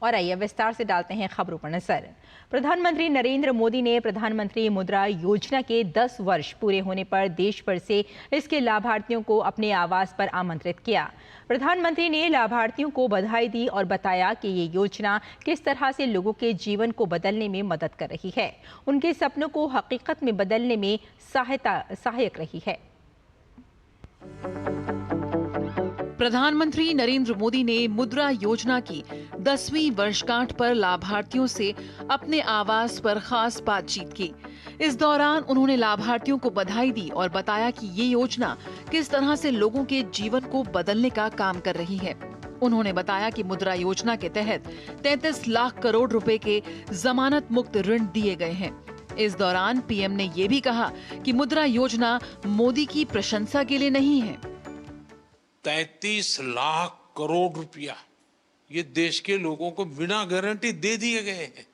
और आइए विस्तार से डालते हैं खबरों पर नजर। प्रधानमंत्री नरेंद्र मोदी ने प्रधानमंत्री मुद्रा योजना के 10 वर्ष पूरे होने पर देश भर से इसके लाभार्थियों को अपने आवास पर आमंत्रित किया। प्रधानमंत्री ने लाभार्थियों को बधाई दी और बताया कि ये योजना किस तरह से लोगों के जीवन को बदलने में मदद कर रही है, उनके सपनों को हकीकत में बदलने में सहायक रही है। प्रधानमंत्री नरेंद्र मोदी ने मुद्रा योजना की 10वीं वर्षगांठ पर लाभार्थियों से अपने आवास पर खास बातचीत की। इस दौरान उन्होंने लाभार्थियों को बधाई दी और बताया कि ये योजना किस तरह से लोगों के जीवन को बदलने का काम कर रही है। उन्होंने बताया कि मुद्रा योजना के तहत 33 लाख करोड़ रुपए के जमानत मुक्त ऋण दिए गए हैं। इस दौरान पीएम ने ये भी कहा कि मुद्रा योजना मोदी की प्रशंसा के लिए नहीं है। 33 लाख करोड़ रुपया ये देश के लोगों को बिना गारंटी दे दिए गए हैं।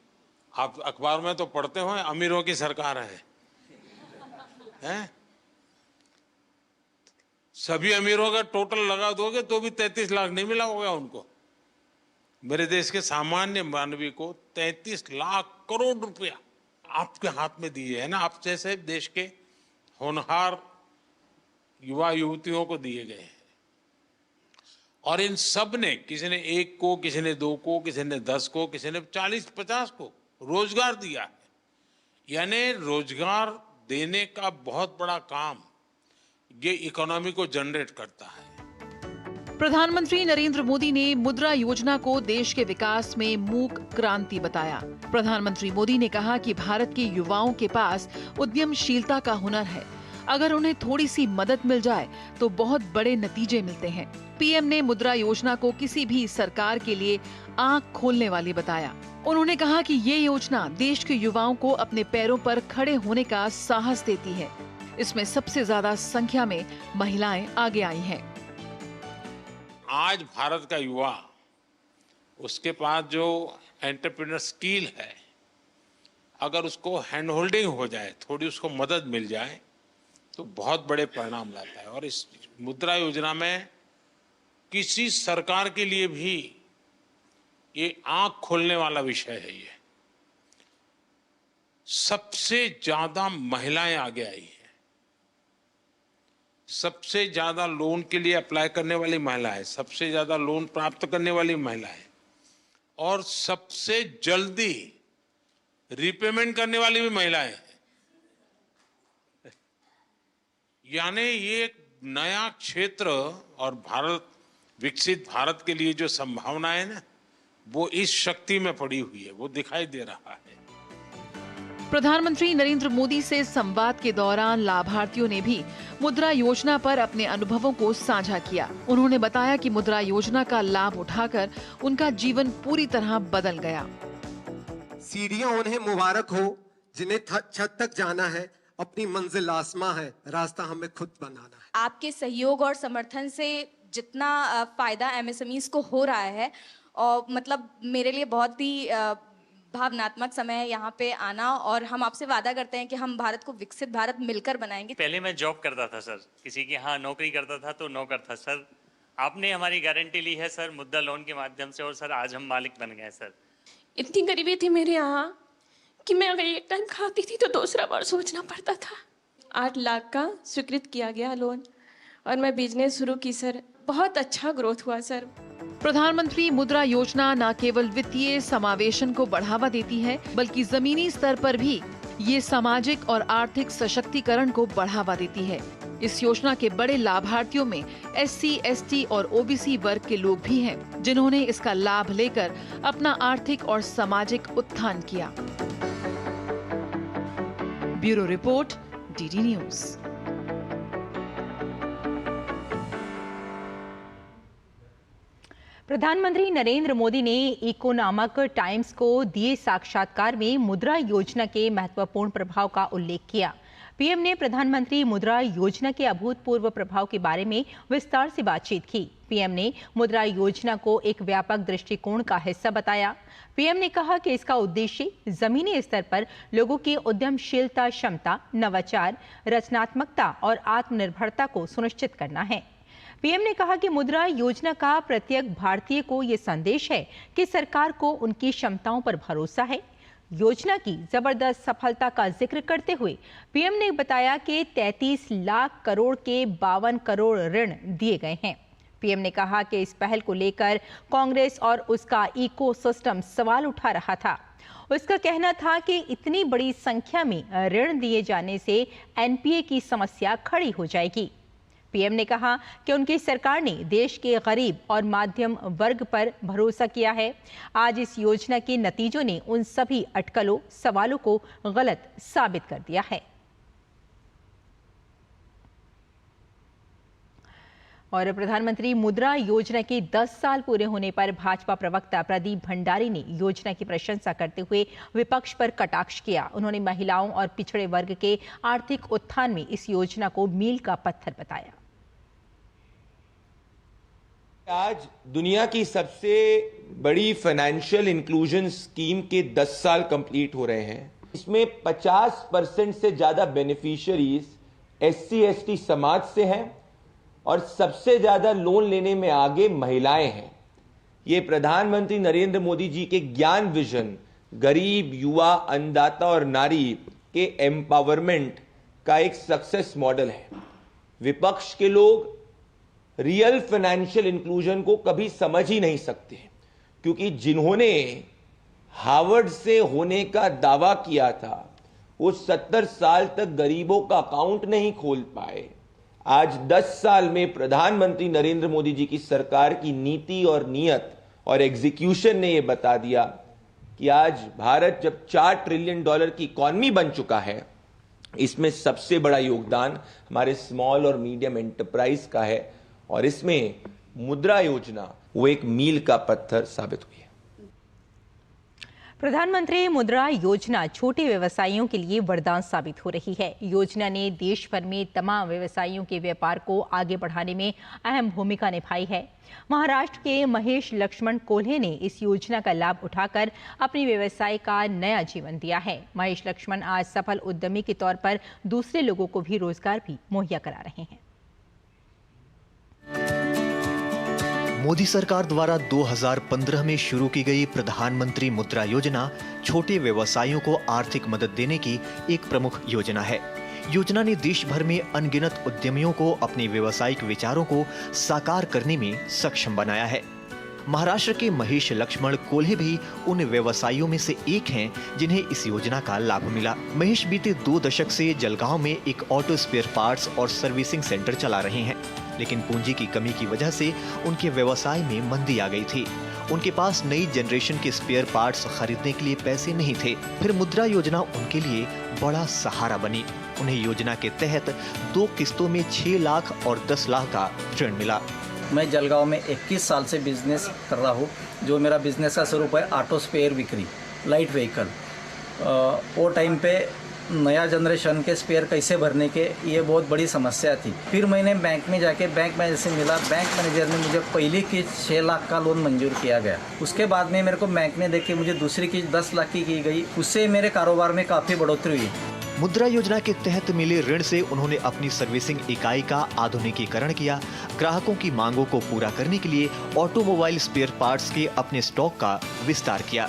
आप अखबार में तो पढ़ते हो अमीरों की सरकार है? सभी अमीरों का टोटल लगा दोगे तो भी 33 लाख नहीं मिला होगा उनको। मेरे देश के सामान्य मानवी को 33 लाख करोड़ रुपया आपके हाथ में दिए है ना, आप जैसे देश के होनहार युवा युवतियों को दिए गए हैं। और इन सब ने, किसी ने 1 को, किसी ने 2 को, किसी ने 10 को, किसी ने 40-50 को रोजगार दिया है। यानी रोजगार देने का बहुत बड़ा काम ये इकोनॉमी को जनरेट करता है। प्रधानमंत्री नरेंद्र मोदी ने मुद्रा योजना को देश के विकास में मूक क्रांति बताया। प्रधानमंत्री मोदी ने कहा कि भारत के युवाओं के पास उद्यमशीलता का हुनर है। अगर उन्हें थोड़ी सी मदद मिल जाए तो बहुत बड़े नतीजे मिलते हैं। पीएम ने मुद्रा योजना को किसी भी सरकार के लिए आंख खोलने वाली बताया। उन्होंने कहा कि ये योजना देश के युवाओं को अपने पैरों पर खड़े होने का साहस देती है। इसमें सबसे ज्यादा संख्या में महिलाएं आगे आई हैं। आज भारत का युवा, उसके पास जो एंटरप्रेन्योर स्किल है, अगर उसको हैंड होल्डिंग हो जाए, थोड़ी उसको मदद मिल जाए तो बहुत बड़े परिणाम लाता है। और इस मुद्रा योजना में किसी सरकार के लिए भी ये आंख खोलने वाला विषय है। ये सबसे ज्यादा महिलाएं आगे आई हैं, सबसे ज्यादा लोन के लिए अप्लाई करने वाली महिलाएं, सबसे ज्यादा लोन प्राप्त करने वाली महिलाएं और सबसे जल्दी रिपेमेंट करने वाली भी महिलाएं। यानी ये एक नया क्षेत्र और भारत, विकसित भारत के लिए जो संभावना है ना, वो इस शक्ति में पड़ी हुई है, वो दिखाई दे रहा है। प्रधानमंत्री नरेंद्र मोदी से संवाद के दौरान लाभार्थियों ने भी मुद्रा योजना पर अपने अनुभवों को साझा किया। उन्होंने बताया कि मुद्रा योजना का लाभ उठाकर उनका जीवन पूरी तरह बदल गया। सीढ़ियां उन्हें मुबारक हो जिन्हें छत तक जाना है, अपनी मंजिल आसमां है, रास्ता हमें खुद बनाना है। आपके सहयोग और समर्थन से जितना फायदा एमएसएमईज को हो रहा है, और मतलब मेरे लिए बहुत ही भावनात्मक समय है यहाँ पे आना, और हम आपसे वादा करते हैं कि हम भारत को विकसित भारत मिलकर बनाएंगे। पहले मैं जॉब करता था सर, किसी के यहाँ नौकरी करता था तो नौकर था सर। आपने हमारी गारंटी ली है सर मुद्रा लोन के माध्यम से, और सर आज हम मालिक बन गए सर। इतनी गरीबी थी मेरे यहाँ कि मैं अगर एक टाइम खाती थी तो दूसरा बार सोचना पड़ता था। 8 लाख का स्वीकृत किया गया लोन और मैं बिजनेस शुरू की सर। बहुत अच्छा ग्रोथ हुआ सर। प्रधानमंत्री मुद्रा योजना न केवल वित्तीय समावेशन को बढ़ावा देती है, बल्कि जमीनी स्तर पर भी ये सामाजिक और आर्थिक सशक्तिकरण को बढ़ावा देती है। इस योजना के बड़े लाभार्थियों में SC, ST और OBC वर्ग के लोग भी हैं, जिन्होंने इसका लाभ लेकर अपना आर्थिक और सामाजिक उत्थान किया। Bureau report, DD news. प्रधानमंत्री नरेंद्र मोदी ने इकोनॉमिक टाइम्स को दिए साक्षात्कार में मुद्रा योजना के महत्वपूर्ण प्रभाव का उल्लेख किया। पीएम ने प्रधानमंत्री मुद्रा योजना के अभूतपूर्व प्रभाव के बारे में विस्तार से बातचीत की। पीएम ने मुद्रा योजना को एक व्यापक दृष्टिकोण का हिस्सा बताया। पीएम ने कहा कि इसका उद्देश्य जमीनी स्तर पर लोगों की उद्यमशीलता क्षमता, नवाचार, रचनात्मकता और आत्मनिर्भरता को सुनिश्चित करना है। पीएम ने कहा कि मुद्रा योजना का प्रत्येक भारतीय को ये संदेश है कि सरकार को उनकी क्षमताओं पर भरोसा है। योजना की जबरदस्त सफलता का जिक्र करते हुए पीएम ने बताया कि 33 लाख करोड़ के 52 करोड़ ऋण दिए गए हैं। पीएम ने कहा कि इस पहल को लेकर कांग्रेस और उसका इकोसिस्टम सवाल उठा रहा था। उसका कहना था कि इतनी बड़ी संख्या में ऋण दिए जाने से एनपीए की समस्या खड़ी हो जाएगी। पीएम ने कहा कि उनकी सरकार ने देश के गरीब और मध्यम वर्ग पर भरोसा किया है। आज इस योजना के नतीजों ने उन सभी अटकलों, सवालों को गलत साबित कर दिया है। और प्रधानमंत्री मुद्रा योजना के 10 साल पूरे होने पर भाजपा प्रवक्ता प्रदीप भंडारी ने योजना की प्रशंसा करते हुए विपक्ष पर कटाक्ष किया। उन्होंने महिलाओं और पिछड़े वर्ग के आर्थिक उत्थान में इस योजना को मील का पत्थर बताया। आज दुनिया की सबसे बड़ी फाइनेंशियल इंक्लूजन स्कीम के 10 साल कंप्लीट हो रहे हैं। इसमें 50% से ज्यादा बेनिफिशियरीज SC/ST समाज से हैं और सबसे ज्यादा लोन लेने में आगे महिलाएं हैं। ये प्रधानमंत्री नरेंद्र मोदी जी के ज्ञान विजन, गरीब, युवा, अन्नदाता और नारी के एम्पावरमेंट का एक सक्सेस मॉडल है। विपक्ष के लोग रियल फाइनेंशियल इंक्लूजन को कभी समझ ही नहीं सकते, क्योंकि जिन्होंने हार्वर्ड से होने का दावा किया था वो 70 साल तक गरीबों का अकाउंट नहीं खोल पाए। आज 10 साल में प्रधानमंत्री नरेंद्र मोदी जी की सरकार की नीति और नियत और एग्जीक्यूशन ने यह बता दिया कि आज भारत जब $4 ट्रिलियन की इकॉनमी बन चुका है, इसमें सबसे बड़ा योगदान हमारे स्मॉल और मीडियम एंटरप्राइज का है और इसमें मुद्रा योजना वो एक मील का पत्थर साबित हुई है। प्रधानमंत्री मुद्रा योजना छोटे व्यवसायियों के लिए वरदान साबित हो रही है। योजना ने देश भर में तमाम व्यवसायियों के व्यापार को आगे बढ़ाने में अहम भूमिका निभाई है। महाराष्ट्र के महेश लक्ष्मण कोल्हे ने इस योजना का लाभ उठाकर अपने व्यवसाय का नया जीवन दिया है। महेश लक्ष्मण आज सफल उद्यमी के तौर पर दूसरे लोगों को भी रोजगार भी मुहैया करा रहे हैं। मोदी सरकार द्वारा 2015 में शुरू की गई प्रधानमंत्री मुद्रा योजना छोटे व्यवसायियों को आर्थिक मदद देने की एक प्रमुख योजना है। योजना ने देश भर में अनगिनत उद्यमियों को अपने व्यावसायिक विचारों को साकार करने में सक्षम बनाया है। महाराष्ट्र के महेश लक्ष्मण कोल्हे भी उन व्यवसायियों में से एक हैं जिन्हें इस योजना का लाभ मिला। महेश बीते 2 दशक से जलगांव में एक ऑटो स्पेयर पार्ट्स और सर्विसिंग सेंटर चला रहे हैं, लेकिन पूंजी की कमी की वजह से उनके व्यवसाय में मंदी आ गई थी। उनके पास नई जनरेशन के स्पेयर पार्ट्स खरीदने के लिए पैसे नहीं थे। फिर मुद्रा योजना उनके लिए बड़ा सहारा बनी। उन्हें योजना के तहत 2 किस्तों में 6 लाख और 10 लाख का ऋण मिला। मैं जलगांव में 21 साल से बिजनेस कर रहा हूँ। जो मेरा बिजनेस का स्वरूप है ऑटो स्पेयर बिक्री, लाइट व्हीकल। वो टाइम पे नया जनरेशन के स्पेयर कैसे भरने के ये बहुत बड़ी समस्या थी। फिर मैंने बैंक में जाके बैंक मैनेजर से मिला। बैंक मैनेजर ने मुझे पहली किस्त 6 लाख का लोन मंजूर किया गया। उसके बाद में मेरे को बैंक ने देखे मुझे दूसरी किस्त 10 लाख की गई। उससे मेरे कारोबार में काफ़ी बढ़ोतरी हुई। मुद्रा योजना के तहत मिले ऋण से उन्होंने अपनी सर्विसिंग इकाई का आधुनिकीकरण किया। ग्राहकों की मांगों को पूरा करने के लिए ऑटोमोबाइल स्पेयर पार्ट्स के अपने स्टॉक का विस्तार किया।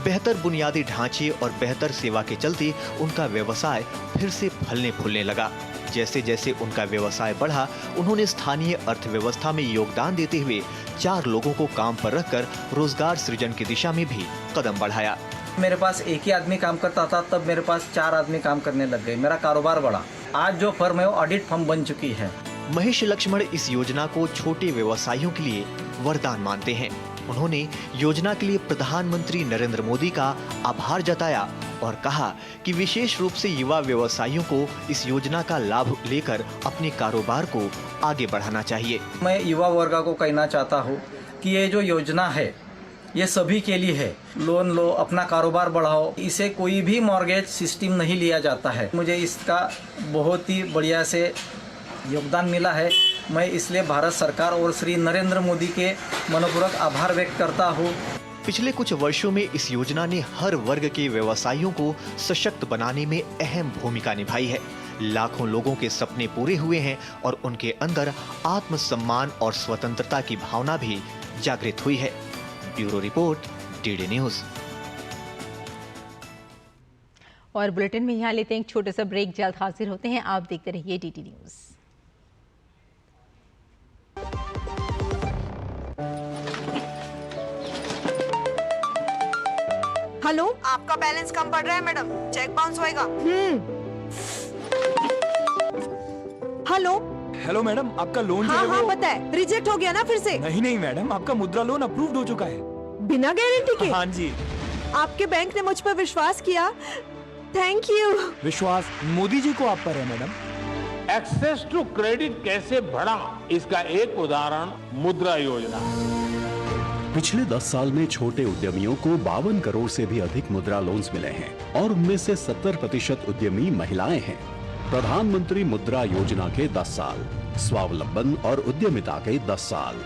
बेहतर बुनियादी ढांचे और बेहतर सेवा के चलते उनका व्यवसाय फिर से फलने फूलने लगा। जैसे जैसे उनका व्यवसाय बढ़ा, उन्होंने स्थानीय अर्थव्यवस्था में योगदान देते हुए 4 लोगों को काम पर रखकर रोजगार सृजन की दिशा में भी कदम बढ़ाया। मेरे पास एक ही आदमी काम करता था, तब मेरे पास 4 आदमी काम करने लग गए। मेरा कारोबार बढ़ा। आज जो फर्म है वो ऑडिट फर्म बन चुकी है। महेश लक्ष्मण इस योजना को छोटे व्यवसायियों के लिए वरदान मानते हैं। उन्होंने योजना के लिए प्रधानमंत्री नरेंद्र मोदी का आभार जताया और कहा कि विशेष रूप से युवा व्यवसायियों को इस योजना का लाभ लेकर अपने कारोबार को आगे बढ़ाना चाहिए। मैं युवा वर्ग को कहना चाहता हूँ कि ये जो योजना है ये सभी के लिए है। लोन लो, अपना कारोबार बढ़ाओ। इसे कोई भी मॉर्गेज सिस्टम नहीं लिया जाता है। मुझे इसका बहुत ही बढ़िया से योगदान मिला है। मैं इसलिए भारत सरकार और श्री नरेंद्र मोदी के मनपूर्वक आभार व्यक्त करता हूँ। पिछले कुछ वर्षों में इस योजना ने हर वर्ग के व्यवसायियों को सशक्त बनाने में अहम भूमिका निभाई है। लाखों लोगों के सपने पूरे हुए हैं और उनके अंदर आत्मसम्मान और स्वतंत्रता की भावना भी जागृत हुई है। Bureau report, DD news. और बुलेटिन में यहाँ लेते हैं एक छोटा सा ब्रेक, जल्द हाजिर होते हैं। आप देखते रहिए डीडी न्यूज। हेलो, आपका बैलेंस कम पड़ रहा है मैडम, चेक बाउंस होएगा। हेलो हेलो मैडम, आपका लोन जो हाँ है हाँ वो... पता है, रिजेक्ट हो गया ना फिर से। नहीं मैडम, आपका मुद्रा लोन अप्रूव्ड हो चुका है बिना गारंटी के। हाँ जी, आपके बैंक ने मुझ पर विश्वास किया, थैंक यू। विश्वास मोदी जी को आप पर है मैडम। एक्सेस टू क्रेडिट कैसे बढ़ा, इसका एक उदाहरण मुद्रा योजना। पिछले 10 साल में छोटे उद्यमियों को 52 करोड़ से भी अधिक मुद्रा लोन्स मिले हैं और उनमें से 70% उद्यमी महिलाएं हैं। प्रधानमंत्री मुद्रा योजना के 10 साल, स्वावलंबन और उद्यमिता के 10 साल।